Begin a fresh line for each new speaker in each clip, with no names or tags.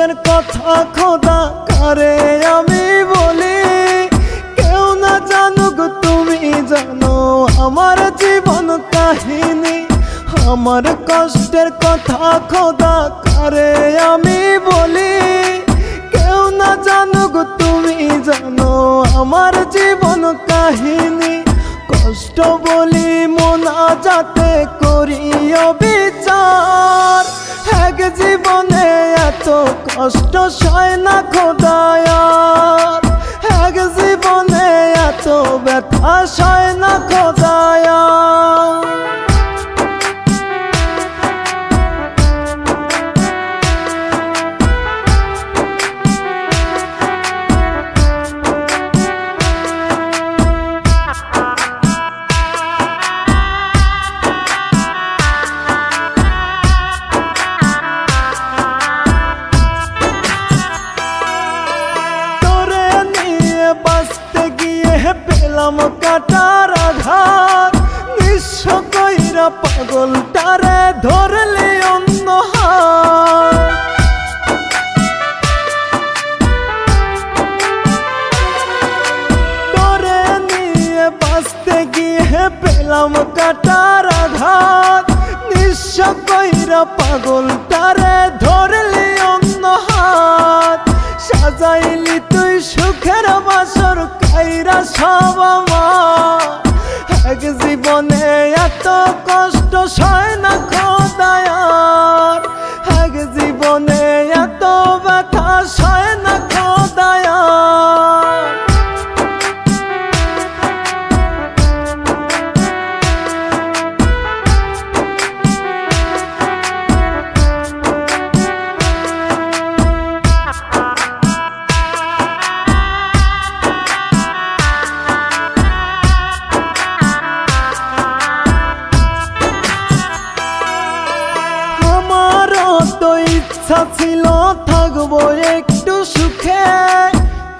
কষ্টের কথা খোদা কারে আমি বলি, কেউ না জানুক তুমি জানো আমার জীবন কাহিনী। আমার কষ্টের কথা খোদা কারে আমি বলি, কেউ না জানুক তুমি জানো আমার জীবন কাহিনী। কষ্ট বলি মোনাজাতে করিও বিচার, এক জীবনে এত কষ্ট সয় না খোদায়ার, এক জীবনে এত ব্যথা সয় না খোদায়ার। পেলাম কাটার আঘাত, নিঃস্ব কইরা পাগলটারে ধরলে অন্য হাত। তোরে নিয়ে বাঁচতে গিয়ে পেলাম কাটার আঘাত, নিঃস্ব কইরা পাগলটারে ধরলে অন্য হাত। সাজাইলি তুই সুখের বাসর কাইরা সব আমার, এক জীবনে এত কষ্ট সয় না খোদায়ার, এক জীবনে এত ব্যথা সয় না খোদায়ার। ইচ্ছা ছিল থাকবো একটু সুখে,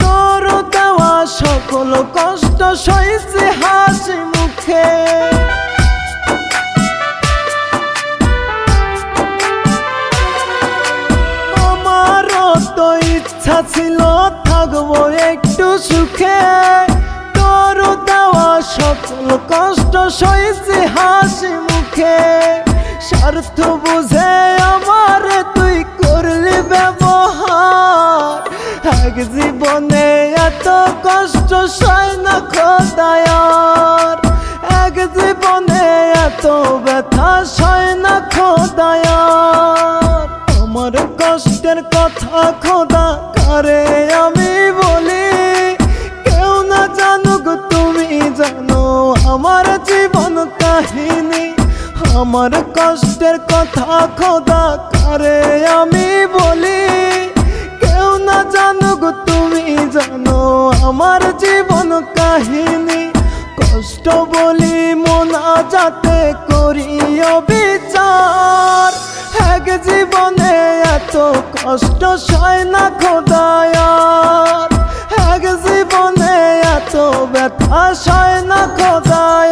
তোর দেওয়া সকল কষ্ট সইছে হাসি মুখে। আমারও তো ইচ্ছা ছিল থাকবো একটু সুখে, তোর দেওয়া সকল কষ্ট সইছে হাসি মুখে। স্বার্থ বুঝে আমার তুই করলি ব্যবহার, এক জীবনে এত কষ্ট সয় না খোদায়ার, এক জীবনে এত ব্যথা সয় না খোদায়ার। আমার কষ্টের কথা খোদা কারে আমি বলি, কেউ না জানুক তুমি জানো আমার জীবন কাহিনী। আমার কষ্টের কথা খোদা কারে আমি বলি, কেউ না জানুক তুমি জানো আমার জীবন কাহিনী। কষ্ট বলি মোনাজাতে করিও বিচার, এক জীবনে এত কষ্ট সয় না খোদায়ার, এক জীবনে এত ব্যথা সয় না খোদায়ার।